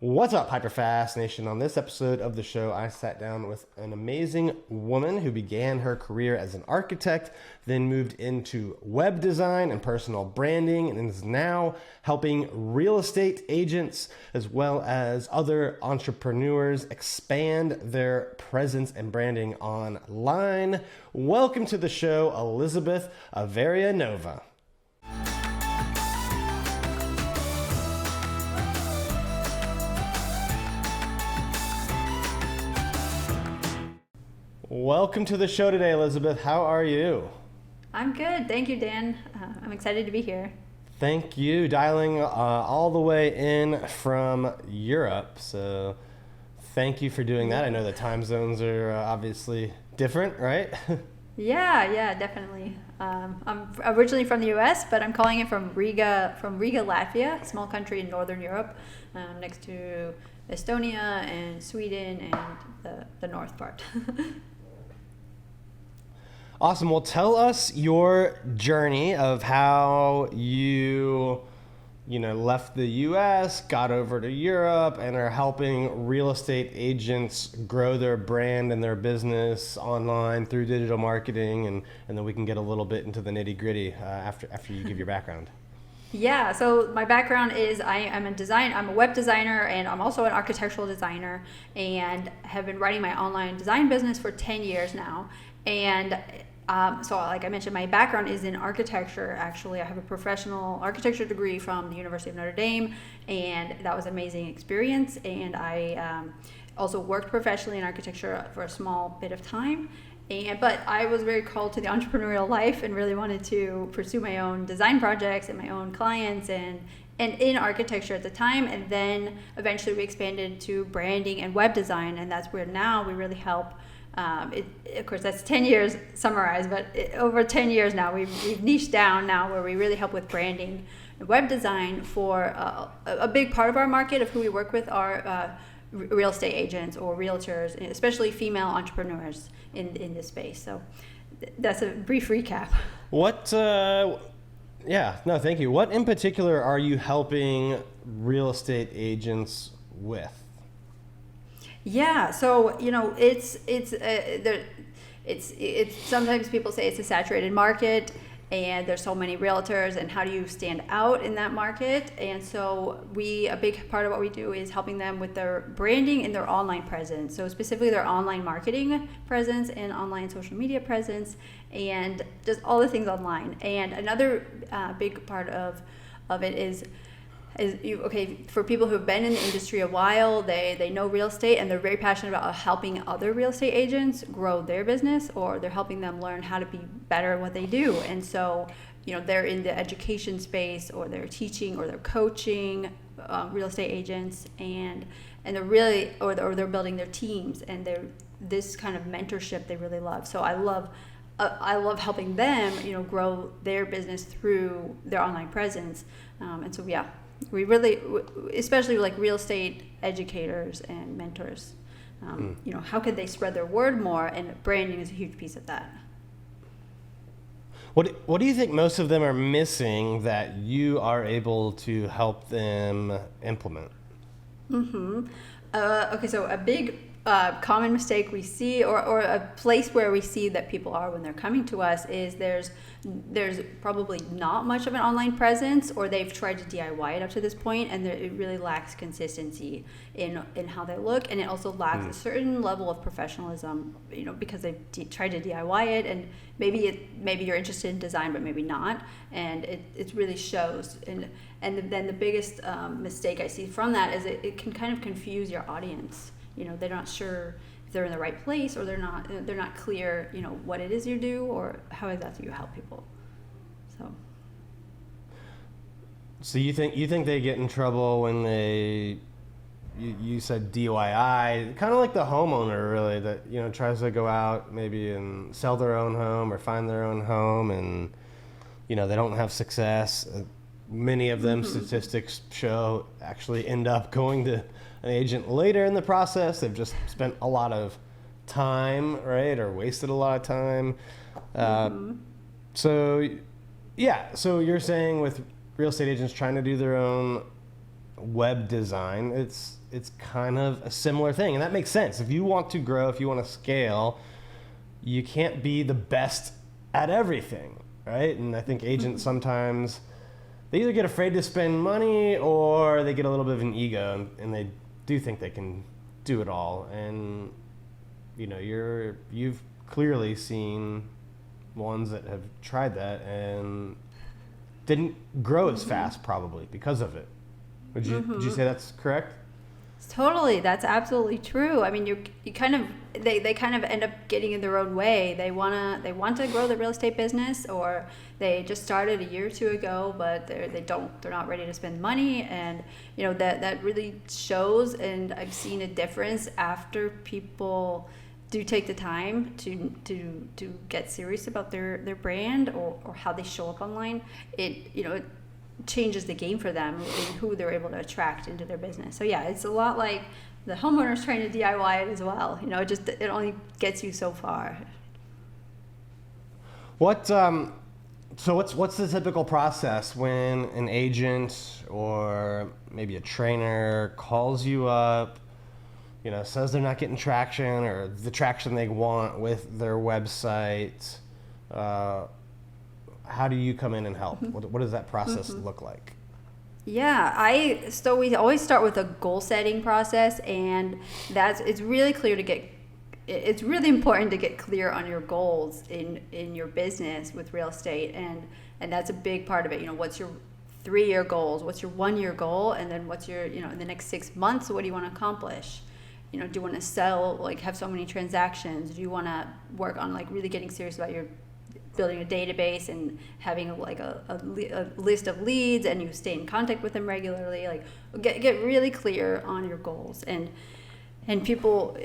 What's up, HyperFast Nation? On this episode of the show, I sat down with an amazing woman who began her career as an architect, then moved into web design and personal branding, and is now helping real estate agents as well as other entrepreneurs expand their presence and branding online. Welcome to the show, Elizabeth Averyanova. Welcome to the show today, Elizabeth. How are you? I'm good. Thank you, Dan. I'm excited to be here. Thank you. Dialing all the way in from Europe. So thank you for doing that. I know the time zones are obviously different, right? Yeah, definitely. I'm originally from the U.S., but I'm calling it from Riga, Latvia, a small country in Northern Europe, next to Estonia and Sweden and the north part. Awesome. Well, tell us your journey of how you left the U.S., got over to Europe, and are helping real estate agents grow their brand and their business online through digital marketing, and then we can get a little bit into the nitty-gritty after you give your background. Yeah, so my background is I'm a web designer, and I'm also an architectural designer, and have been running my online design business for 10 years now. And so like I mentioned, my background is in architecture. Actually, I have a professional architecture degree from the University of Notre Dame, and that was an amazing experience. And I also worked professionally in architecture for a small bit of time. But I was very called to the entrepreneurial life and really wanted to pursue my own design projects and my own clients and in architecture at the time. And then eventually we expanded to branding and web design, and that's where now we really help. Of course, that's 10 years summarized, but over 10 years now, we've niched down now where we really help with branding and web design for a big part of our market of who we work with are real estate agents or realtors, especially female entrepreneurs in this space. So that's a brief recap. Thank you. What in particular are you helping real estate agents with? Yeah, so it's sometimes people say it's a saturated market, and there's so many realtors, and how do you stand out in that market? And so a big part of what we do is helping them with their branding and their online presence. So specifically their online marketing presence and online social media presence, and just all the things online. And another big part of it is for people who have been in the industry a while, they know real estate, and they're very passionate about helping other real estate agents grow their business, or they're helping them learn how to be better at what they do. And so they're in the education space, or they're teaching, or they're coaching real estate agents, and they're really or they're building their teams, and they're this kind of mentorship they really love. So I love helping them grow their business through their online presence. And so we really, especially like real estate educators and mentors, how could they spread their word more? And branding is a huge piece of that. What do you think most of them are missing that you are able to help them implement? Okay, so a big common mistake we see, or a place where we see that people are when they're coming to us, is there's probably not much of an online presence, or they've tried to DIY it up to this point, and it really lacks consistency in how they look, and it also lacks a certain level of professionalism, because they've tried to DIY it, and maybe you're interested in design, but maybe not, and it really shows. And then the biggest mistake I see from that is it can kind of confuse your audience. They're not sure if they're in the right place, or they're not clear, what it is you do, or how exactly you help people. So you think they get in trouble when you said DIY, kind of like the homeowner, really, that tries to go out maybe and sell their own home or find their own home, and they don't have success. Many of them, statistics show, actually end up going to an agent later in the process. They've just spent a lot of time, right, or wasted a lot of time. So you're saying with real estate agents trying to do their own web design, it's kind of a similar thing, and that makes sense. If you want to grow, if you want to scale, you can't be the best at everything, right? And I think agents sometimes, they either get afraid to spend money or they get a little bit of an ego, and they do think they can do it all. And you know, you've clearly seen ones that have tried that and didn't grow as fast, probably because of it. Would you say that's correct? Totally, that's absolutely true. I mean, you kind of they kind of end up getting in their own way. They want to grow the real estate business, or they just started a year or two ago, but they're not ready to spend money, and you know that really shows. And I've seen a difference after people do take the time to get serious about their brand or how they show up online. It changes the game for them and who they're able to attract into their business. So yeah, it's a lot like the homeowners trying to DIY it as well. You know, it only gets you so far. What's the typical process when an agent or maybe a trainer calls you up, you know, says they're not getting traction or the traction they want with their website? How do you come in and help? What does that process look like? Yeah, so we always start with a goal setting process, and it's really important to get clear on your goals in your business with real estate, and that's a big part of it. You know, what's your 3-year goals? What's your 1-year goal? And then what's your, in the next 6 months, what do you want to accomplish? You know, do you want to sell, like have so many transactions? Do you want to work on like really getting serious about your building a database and having like a list of leads, and you stay in contact with them regularly? Like get really clear on your goals, and people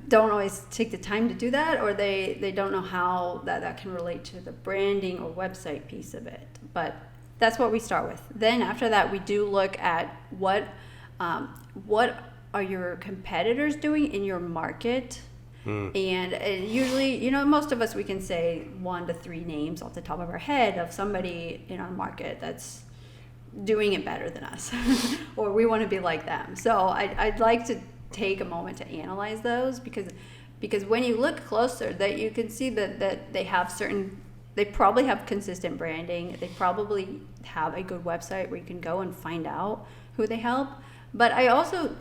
don't always take the time to do that, or they don't know how that can relate to the branding or website piece of it. But that's what we start with. Then after that, we do look at what are your competitors doing in your market. And usually, most of us, we can say 1 to 3 names off the top of our head of somebody in our market that's doing it better than us, or we want to be like them. So I'd like to take a moment to analyze those, because when you look closer, that you can see that they probably have consistent branding. They probably have a good website where you can go and find out who they help. But I also,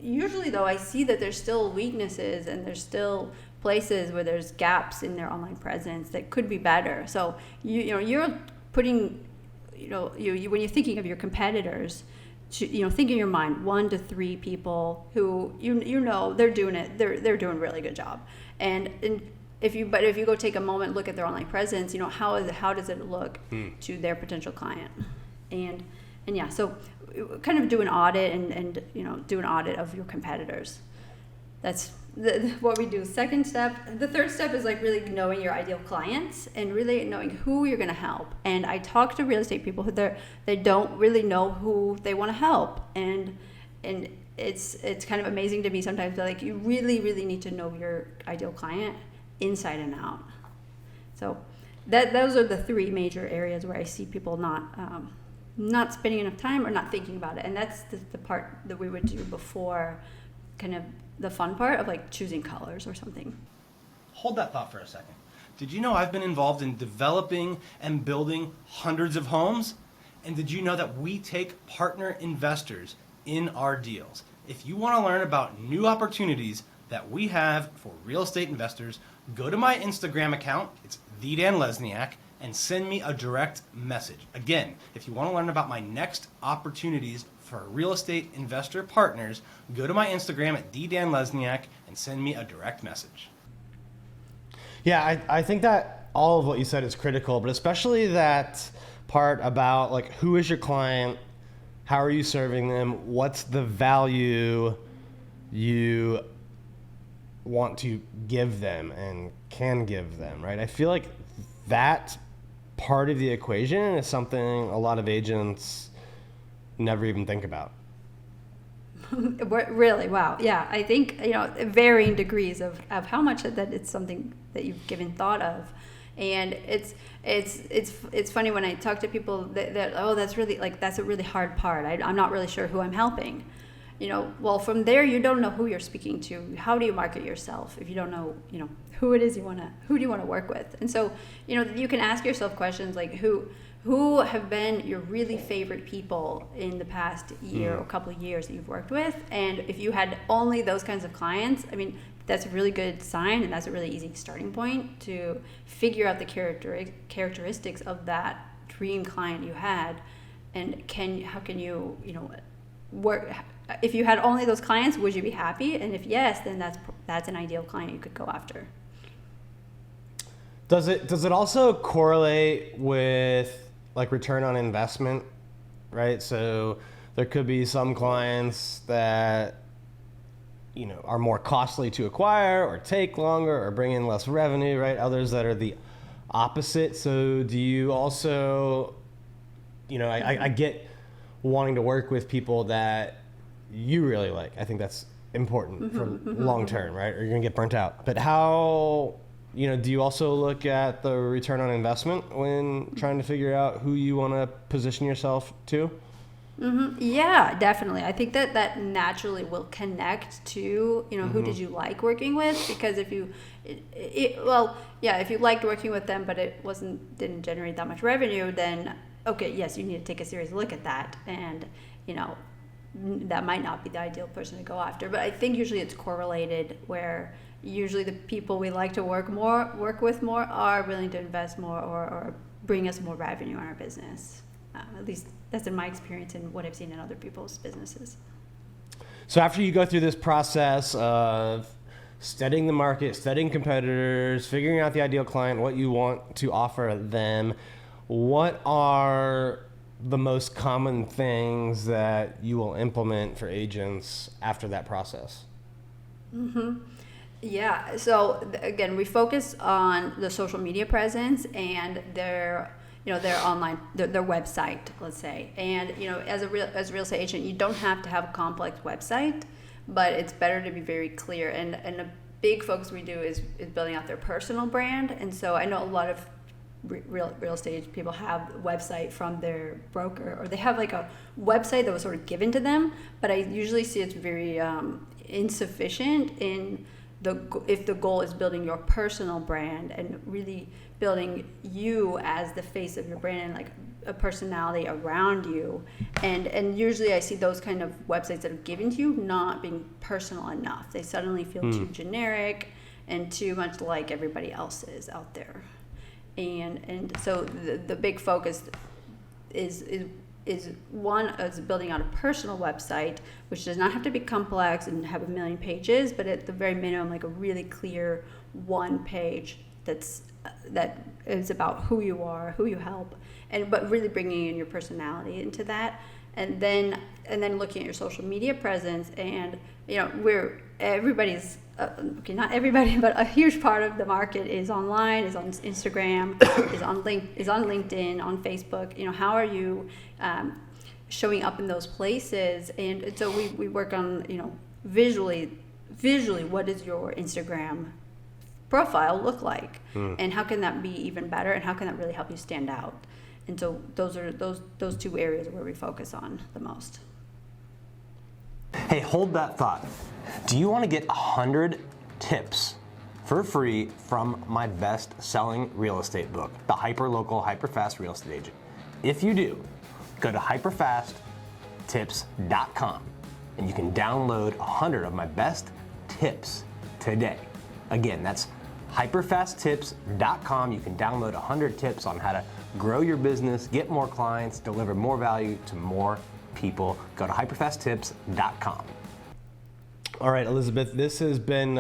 usually though, I see that there's still weaknesses and there's still places where there's gaps in their online presence that could be better. So you're putting, when you're thinking of your competitors, think in your mind 1 to 3 people who they're doing it. They're doing a really good job. And if you go take a moment, look at their online presence, how does it look to their potential client, and yeah, so kind of do an audit and do an audit of your competitors. That's what we do. Second step. The third step is like really knowing your ideal clients and really knowing who you're going to help. And I talk to real estate people who they don't really know who they want to help, and it's kind of amazing to me sometimes. Like, you really, really need to know your ideal client inside and out. So those are the 3 major areas where I see people not spending enough time or not thinking about it. And that's the part that we would do before kind of the fun part of like choosing colors or something. Hold that thought for a second. Did you know I've been involved in developing and building hundreds of homes? And did you know that we take partner investors in our deals? If you want to learn about new opportunities that we have for real estate investors, go to my Instagram account. It's @Lesniak. And send me a direct message. Again, if you want to learn about my next opportunities for real estate investor partners, go to my Instagram @Lesniak and send me a direct message. Yeah, I think that all of what you said is critical, but especially that part about like, who is your client, how are you serving them, what's the value you want to give them and can give them, right? I feel like that part of the equation is something a lot of agents never even think about. Really? Wow. Yeah. I think, varying degrees of how much that it's something that you've given thought of. And it's funny when I talk to people that oh, that's a really hard part. I'm not really sure who I'm helping. Well, from there, you don't know who you're speaking to. How do you market yourself if you don't know, who it is who do you want to work with? And so, you can ask yourself questions like who have been your really favorite people in the past year or couple of years that you've worked with? And if you had only those kinds of clients, I mean, that's a really good sign, and that's a really easy starting point to figure out the characteristics of that dream client you had, and how can you, work. If you had only those clients, would you be happy? And if yes, then that's an ideal client you could go after. Does it also correlate with like return on investment, right? So there could be some clients that are more costly to acquire or take longer or bring in less revenue, right? Others that are the opposite. So do you also, I get wanting to work with people that you really like. I think that's important for long term, right? Or you're gonna get burnt out. But how, do you also look at the return on investment when trying to figure out who you want to position yourself to? Yeah, definitely. I think that naturally will connect to, who did you like working with? Because if you, if you liked working with them, but it didn't generate that much revenue, then okay, yes, you need to take a serious look at that. And, that might not be the ideal person to go after. But I think usually it's correlated, where usually the people we like to work with more are willing to invest more or bring us more revenue in our business. At least that's in my experience and what I've seen in other people's businesses. So after you go through this process of studying the market, studying competitors, figuring out the ideal client, what you want to offer them, what are the most common things that you will implement for agents after that process? Yeah. So again, we focus on the social media presence and their online, their website, let's say. And as a real estate agent, you don't have to have a complex website, but it's better to be very clear. And a big focus we do is building out their personal brand. And so I know a lot of real estate people have a website from their broker, or they have like a website that was sort of given to them, but I usually see it's very insufficient if the goal is building your personal brand and really building you as the face of your brand and like a personality around you. And usually I see those kind of websites that are given to you not being personal enough. They suddenly feel too generic and too much like everybody else's out there. And so the big focus is building out a personal website, which does not have to be complex and have a million pages, but at the very minimum, like a really clear one page that is about who you are, who you help, but really bringing in your personality into that. And then looking at your social media presence, and everybody's not everybody, but a huge part of the market is online, is on Instagram, is on LinkedIn, on Facebook. How are you showing up in those places? And so we work on visually, what does your Instagram profile look like, and how can that be even better, and how can that really help you stand out? And so those two areas are where we focus on the most. Hey, hold that thought. Do you want to get 100 tips for free from my best-selling real estate book, The Hyperlocal, HyperFast Real Estate Agent? If you do, go to HyperFastTips.com and you can download 100 of my best tips today. Again, that's HyperFastTips.com. You can download 100 tips on how to grow your business, get more clients, deliver more value to more people. Go to HyperFastTips.com. All right, Elizabeth, this has been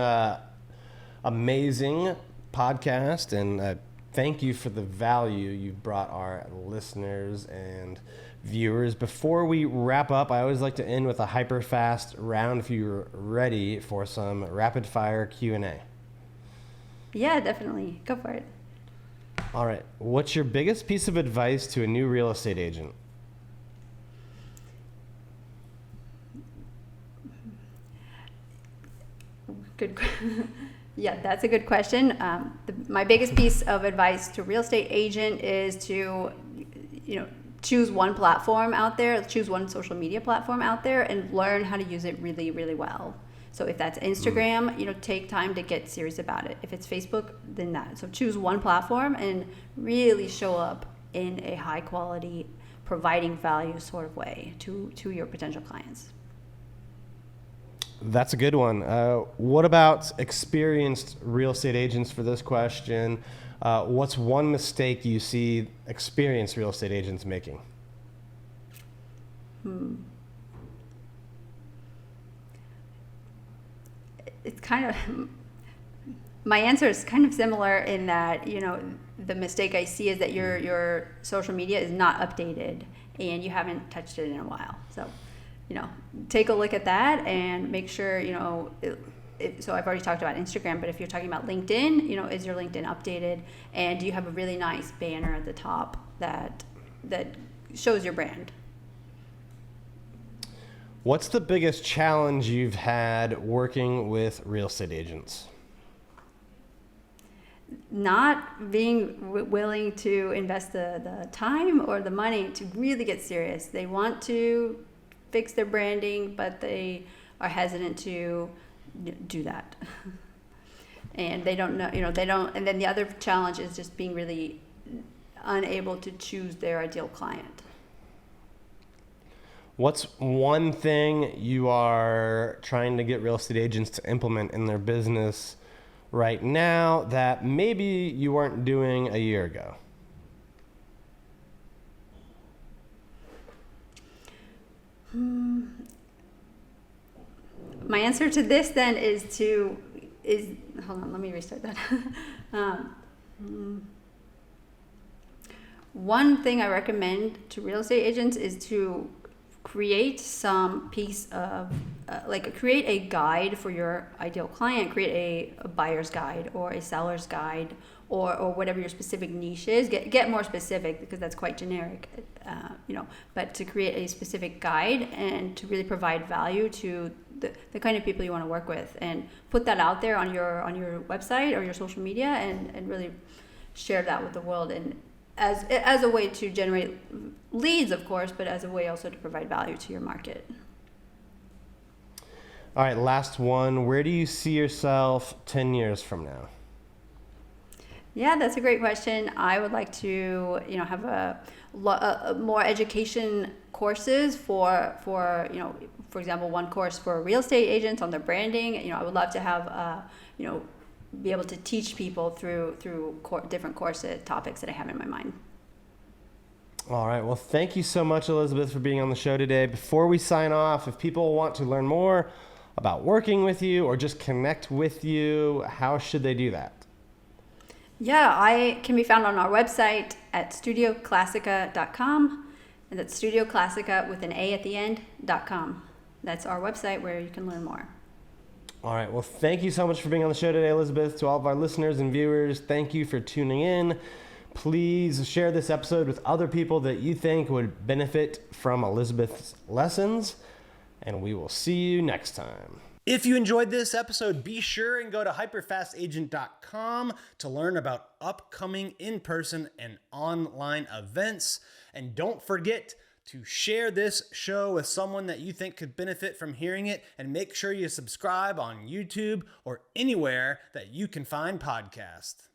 amazing podcast, and thank you for the value you've brought our listeners and viewers. Before we wrap up, I always like to end with a HyperFast round if you're ready for some rapid fire Q&A. Yeah, definitely. Go for it. All right. What's your biggest piece of advice to a new real estate agent? Good. Yeah, that's a good question. My biggest piece of advice to real estate agent is to, choose one platform out there, choose one social media platform out there, and learn how to use it really, really well. So if that's Instagram, take time to get serious about it. If it's Facebook, then that. So choose one platform and really show up in a high quality, providing value sort of way to your potential clients. That's a good one. What about experienced real estate agents for this question? What's one mistake you see experienced real estate agents making? It's kind of, my answer is kind of similar in that, the mistake I see is that your social media is not updated and you haven't touched it in a while. So, take a look at that and make sure, so I've already talked about Instagram, but if you're talking about LinkedIn, is your LinkedIn updated? And do you have a really nice banner at the top that shows your brand? What's the biggest challenge you've had working with real estate agents? Not being willing to invest the time or the money to really get serious. They want to fix their branding, but they are hesitant to do that. And they don't know, and then the other challenge is just being really unable to choose their ideal client. What's one thing you are trying to get real estate agents to implement in their business right now that maybe you weren't doing a year ago? My answer to this then is hold on, let me restart that. One thing I recommend to real estate agents is to create some piece of, create a guide for your ideal client, create a buyer's guide or a seller's guide or whatever your specific niche is. Get more specific because that's quite generic, but to create a specific guide and to really provide value to the kind of people you want to work with, and put that out there on your website or your social media and really share that with the world, and as a way to generate leads, of course, but as a way also to provide value to your market. All right, last one. Where do you see yourself 10 years from now? Yeah, that's a great question. I would like to, have a more education courses for example, one course for real estate agents on their branding. I would love to have, be able to teach people through different course topics that I have in my mind. All right. Well, thank you so much, Elizabeth, for being on the show today. Before we sign off, if people want to learn more about working with you or just connect with you, how should they do that? Yeah, I can be found on our website at studioclassica.com, and that's Studio Classica with an A at the end.com. That's our website where you can learn more. All right. Well, thank you so much for being on the show today, Elizabeth. To all of our listeners and viewers, thank you for tuning in. Please share this episode with other people that you think would benefit from Elizabeth's lessons, and we will see you next time. If you enjoyed this episode, be sure and go to hyperfastagent.com to learn about upcoming in-person and online events. And don't forget to share this show with someone that you think could benefit from hearing it, and make sure you subscribe on YouTube or anywhere that you can find podcasts.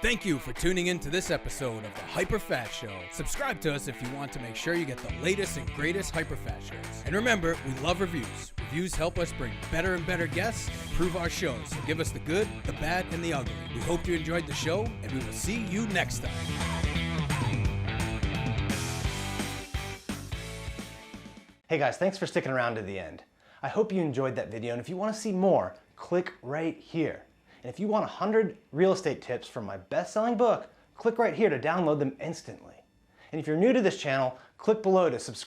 Thank you for tuning in to this episode of the HyperFast Show. Subscribe to us if you want to make sure you get the latest and greatest HyperFast shows. And remember, we love reviews. Reviews help us bring better and better guests and improve our shows. So give us the good, the bad, and the ugly. We hope you enjoyed the show, and we will see you next time. Hey guys, thanks for sticking around to the end. I hope you enjoyed that video, and if you want to see more, click right here. And if you want 100 real estate tips from my best-selling book, click right here to download them instantly. And if you're new to this channel, click below to subscribe.